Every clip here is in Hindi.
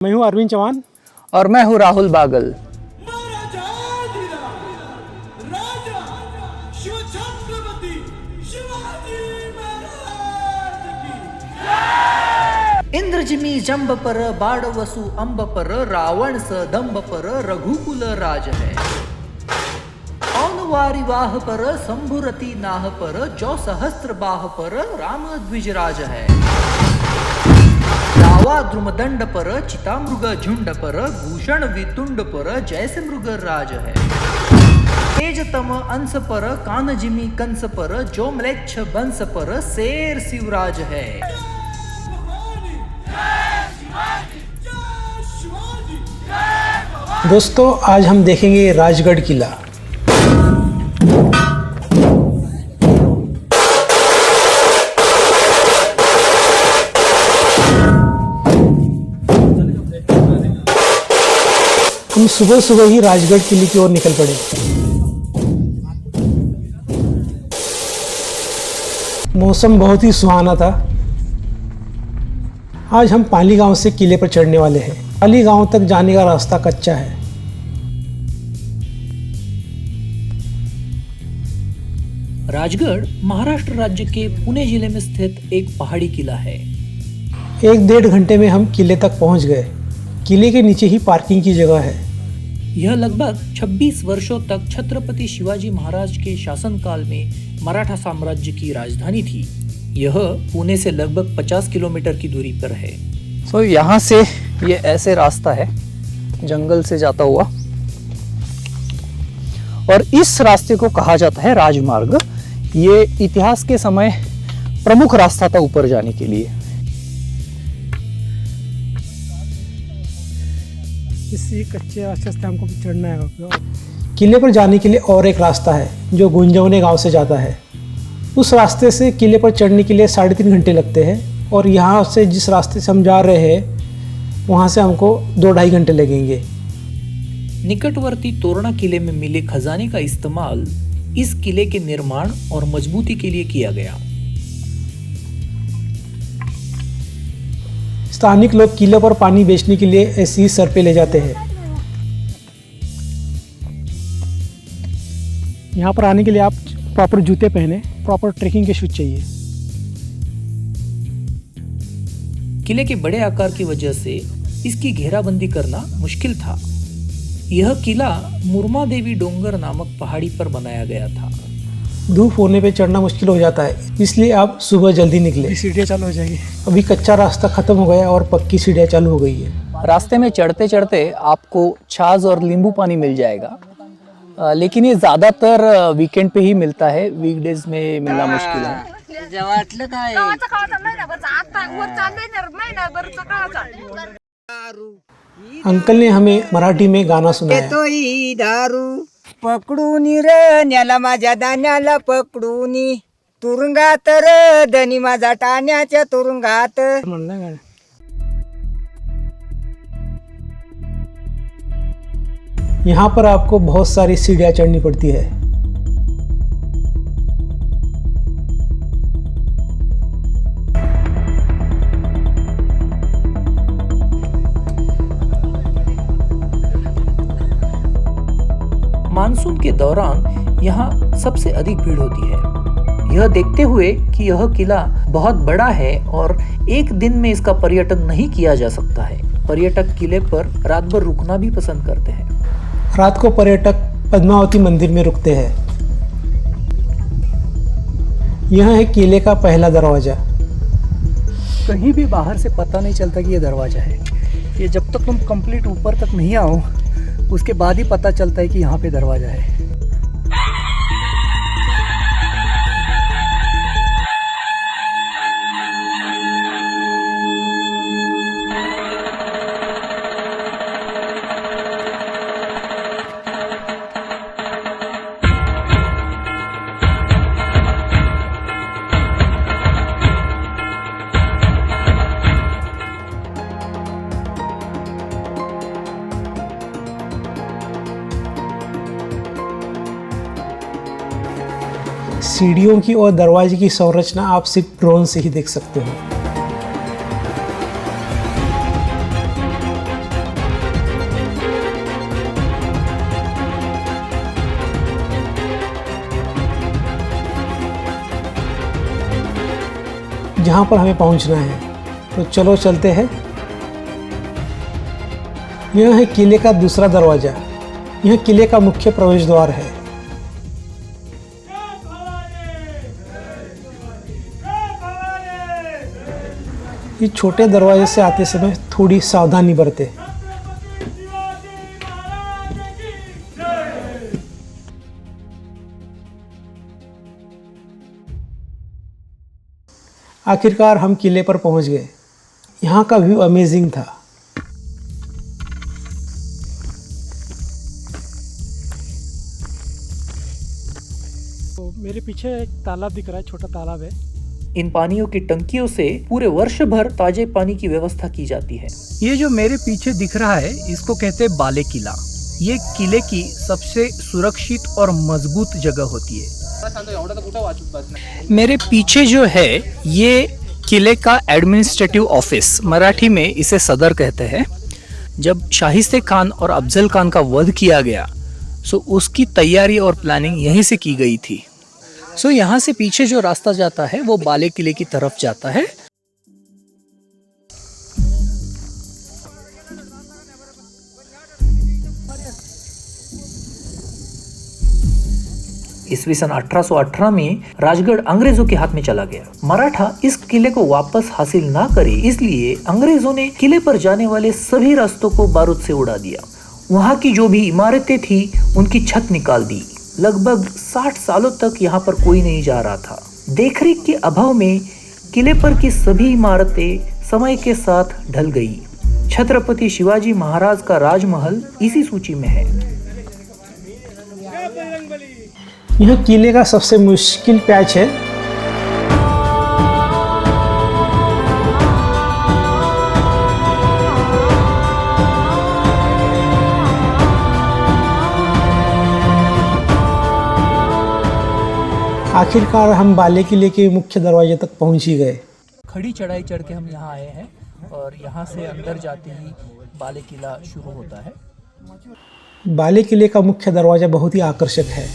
मैं हूं अरविंद चौहान और मैं हूं राहुल बागल। इंद्रजिमी जंब पर बाड़वसु अंब पर रावण स दंब पर रघुकुल राज है। औनवारी वाह पर संभुरति नाह पर जो सहस्त्र बाह पर राम द्विजराज है। दावा द्रुमदंड पर चितामृग झुंड पर भूषण वितुंड पर जैसे मृग राज है। तेजतम अंश पर कानजिमी कंस पर जो म्लेच्छ बंस पर शेर शिवराज है। दोस्तों, आज हम देखेंगे राजगढ़ किला। हम सुबह सुबह ही राजगढ़ किले की ओर निकल पड़े। मौसम बहुत ही सुहाना था। आज हम पाली गांव से किले पर चढ़ने वाले हैं। पाली गांव तक जाने का रास्ता कच्चा है। राजगढ़ महाराष्ट्र राज्य के पुणे जिले में स्थित एक पहाड़ी किला है। 1-1.5 घंटे में हम किले तक पहुंच गए। किले के नीचे ही पार्किंग की जगह है। यह लगभग 26 वर्षों तक छत्रपति शिवाजी महाराज के शासनकाल में मराठा साम्राज्य की राजधानी थी। यह पुणे से लगभग 50 किलोमीटर की दूरी पर है। तो यहाँ से ये ऐसे रास्ता है जंगल से जाता हुआ, और इस रास्ते को कहा जाता है राजमार्ग। ये इतिहास के समय प्रमुख रास्ता था ऊपर जाने के लिए। इसी कच्चे रास्ते से हमको चढ़ना है। किले पर जाने के लिए और एक रास्ता है जो गुंजवने गांव से जाता है। उस रास्ते से किले पर चढ़ने के लिए 3.5 घंटे लगते हैं, और यहाँ से जिस रास्ते से हम जा रहे हैं वहाँ से हमको 2-2.5 घंटे लगेंगे। निकटवर्ती तोरणा किले में मिले खजाने का इस्तेमाल इस किले के निर्माण और मजबूती के लिए किया गया। स्थानिक लोग किले पर पानी बेचने के लिए ऐसे ही सर पे ले जाते हैं। यहाँ पर आने के लिए आप प्रॉपर जूते पहने, प्रॉपर ट्रेकिंग के शूज चाहिए। किले के बड़े आकार की वजह से इसकी घेराबंदी करना मुश्किल था। यह किला मुरमा देवी डोंगर नामक पहाड़ी पर बनाया गया था। धूप होने पे चढ़ना मुश्किल हो जाता है, इसलिए आप सुबह जल्दी निकले। सीढ़ियाँ चालू हो जाएगी। अभी कच्चा रास्ता खत्म हो गया और पक्की सीढ़ियाँ चालू हो गई है। रास्ते में चढ़ते चढ़ते आपको छाछ और नींबू पानी मिल जाएगा, लेकिन ये ज़्यादातर वीकेंड पे ही मिलता है। वीकडेज में मिलना मुश्किल है। अंकल ने हमें मराठी में गाना सुनाया। येतोय दारू पकडून रे न्याला माझ्या दाण्याला पकडून तुरुंगात रे धनी माझा टाण्याच्या तुरुंगात। यहाँ पर आपको बहुत सारी सीढ़ियाँ चढ़नी पड़ती है। मानसून के दौरान यहाँ सबसे अधिक भीड़ होती है। यह देखते हुए कि यह किला बहुत बड़ा है और एक दिन में इसका पर्यटन नहीं किया जा सकता है, पर्यटक किले पर रात भर रुकना भी पसंद करते हैं। रात को पर्यटक पद्मावती मंदिर में रुकते हैं। यह है किले का पहला दरवाजा। कहीं भी बाहर से पता नहीं चलता कि ये दरवाजा है। ये जब तक तुम कंप्लीट ऊपर तक नहीं आओ उसके बाद ही पता चलता है कि यहाँ पे दरवाजा है। सीढ़ियों की और दरवाजे की संरचना आप सिर्फ ड्रोन से ही देख सकते हो। जहाँ पर हमें पहुँचना है। तो चलो चलते हैं। यह है किले का दूसरा दरवाज़ा। यह किले का मुख्य प्रवेश द्वार है। इस छोटे दरवाजे से आते समय थोड़ी सावधानी बरतें। आखिरकार हम किले पर पहुंच गए। यहाँ का व्यू अमेजिंग था। तो मेरे पीछे एक तालाब दिख रहा है, छोटा तालाब है। इन पानियों की टंकियों से पूरे वर्ष भर ताजे पानी की व्यवस्था की जाती है। ये जो मेरे पीछे दिख रहा है इसको कहते हैं बाले किला। ये किले की सबसे सुरक्षित और मजबूत जगह होती है। मेरे पीछे जो है ये किले का एडमिनिस्ट्रेटिव ऑफिस, मराठी में इसे सदर कहते हैं। जब शाहिस्ते खान और अफजल खान का वध किया गया सो उसकी तैयारी और प्लानिंग यहीं से की गई थी। सो यहाँ से पीछे जो रास्ता जाता है वो बाले किले की तरफ जाता है। ईस्वी सन 1818 में राजगढ़ अंग्रेजों के हाथ में चला गया। मराठा इस किले को वापस हासिल ना करे इसलिए अंग्रेजों ने किले पर जाने वाले सभी रास्तों को बारूद से उड़ा दिया। वहाँ की जो भी इमारतें थी उनकी छत निकाल दी। लगभग 60 सालों तक यहाँ पर कोई नहीं जा रहा था। देखरेख के अभाव में किले पर की सभी इमारतें समय के साथ ढल गई। छत्रपति शिवाजी महाराज का राजमहल इसी सूची में है। यह किले का सबसे मुश्किल पैच है। आखिरकार हम बाले किले के मुख्य दरवाजे तक पहुंच ही गए। खड़ी चढ़ाई चढ़ के हम यहाँ आए हैं और यहाँ से अंदर जाते ही बाले किला शुरू होता है। बाले किले का मुख्य दरवाजा बहुत ही आकर्षक है।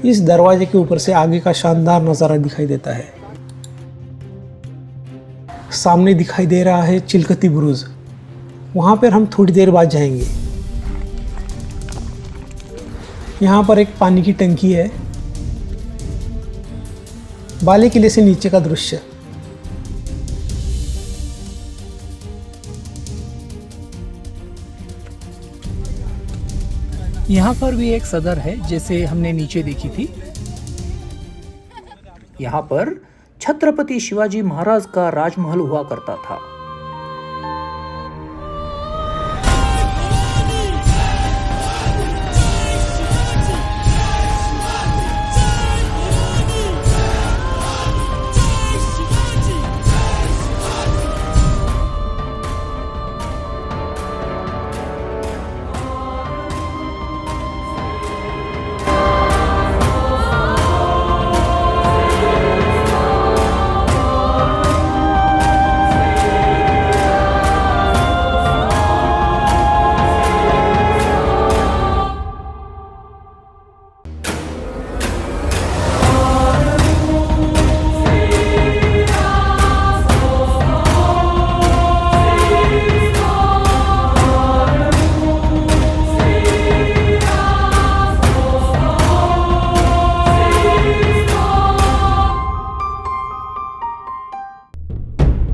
इस दरवाजे के ऊपर से आगे का शानदार नज़ारा दिखाई देता है। सामने दिखाई दे रहा है चिलकती बुरुज। वहाँ पर हम थोड़ी देर बाद जाएंगे। यहाँ पर एक पानी की टंकी है। बाले किले से नीचे का दृश्य। यहाँ पर भी एक सदर है जैसे हमने नीचे देखी थी। यहाँ पर छत्रपति शिवाजी महाराज का राजमहल हुआ करता था।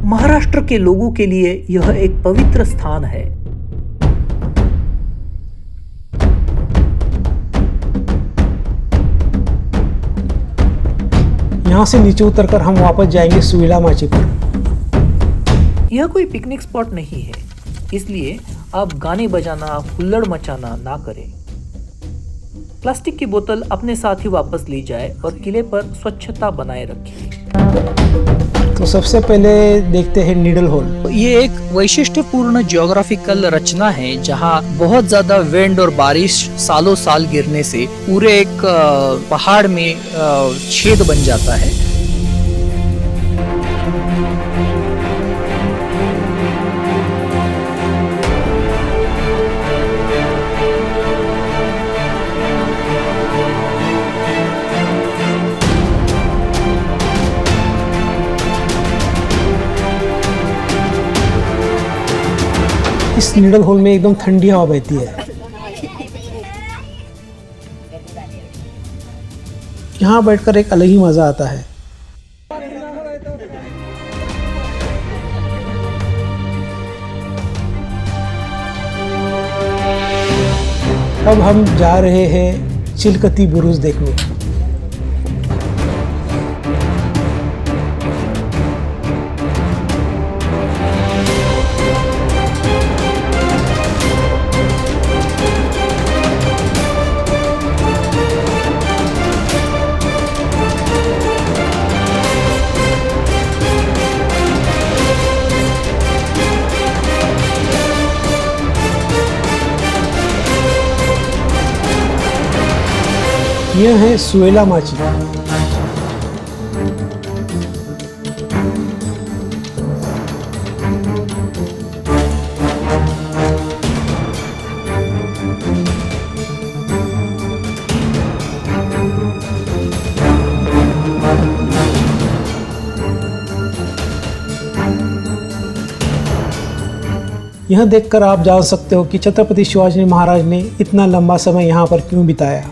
महाराष्ट्र के लोगों के लिए यह एक पवित्र स्थान है। यहाँ से नीचे उतरकर हम वापस जाएंगे सुविला माची पर। यह कोई पिकनिक स्पॉट नहीं है, इसलिए आप गाने बजाना, हुल्लड़ मचाना ना करें। प्लास्टिक की बोतल अपने साथ ही वापस ली जाए और किले पर स्वच्छता बनाए रखें। तो सबसे पहले देखते हैं नीडल होल। ये एक वैशिष्ट्यपूर्ण जियोग्राफिकल रचना है जहाँ बहुत ज्यादा विंड और बारिश सालों साल गिरने से पूरे एक पहाड़ में छेद बन जाता है। इस नीडल होल में एकदम ठंडी हवा बहती है। यहाँ बैठकर एक अलग ही मज़ा आता है। अब हम जा रहे हैं चिलकती बुरुज देखने। यह है सुएला माची। यह देखकर आप जान सकते हो कि छत्रपति शिवाजी महाराज ने इतना लंबा समय यहाँ पर क्यों बिताया।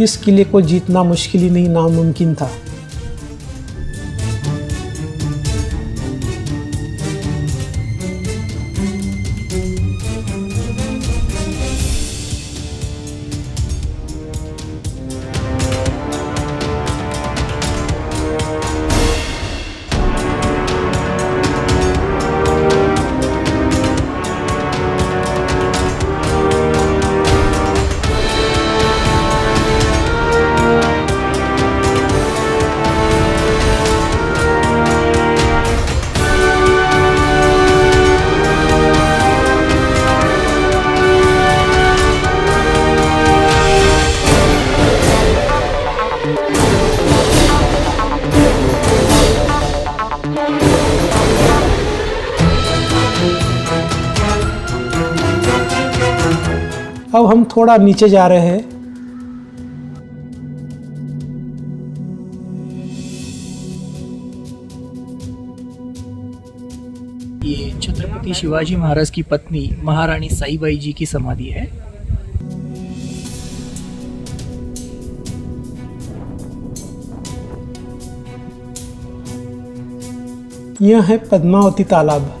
इस किले को जीतना मुश्किल ही नहीं, नामुमकिन था। अब हम थोड़ा नीचे जा रहे हैं। ये छत्रपति शिवाजी महाराज की पत्नी महारानी साईबाई जी की समाधि है। यह है पद्मावती तालाब।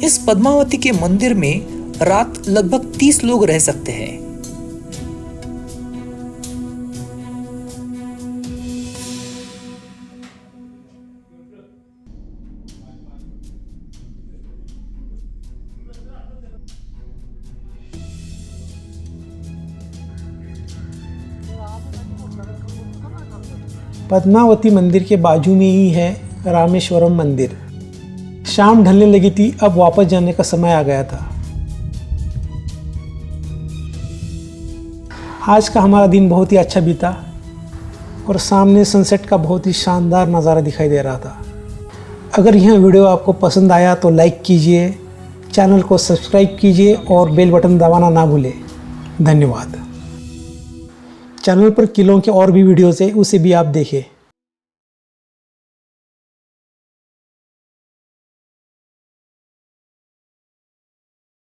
इस पद्मावती के मंदिर में रात लगभग 30 लोग रह सकते हैं। पद्मावती मंदिर के बाजू में ही है रामेश्वरम मंदिर। शाम ढलने लगी थी, अब वापस जाने का समय आ गया था। आज का हमारा दिन बहुत ही अच्छा बीता और सामने सनसेट का बहुत ही शानदार नज़ारा दिखाई दे रहा था। अगर यह वीडियो आपको पसंद आया तो लाइक कीजिए, चैनल को सब्सक्राइब कीजिए और बेल बटन दबाना ना भूलें। धन्यवाद। चैनल पर किलों के और भी वीडियोज़ है, उसे भी आप देखें।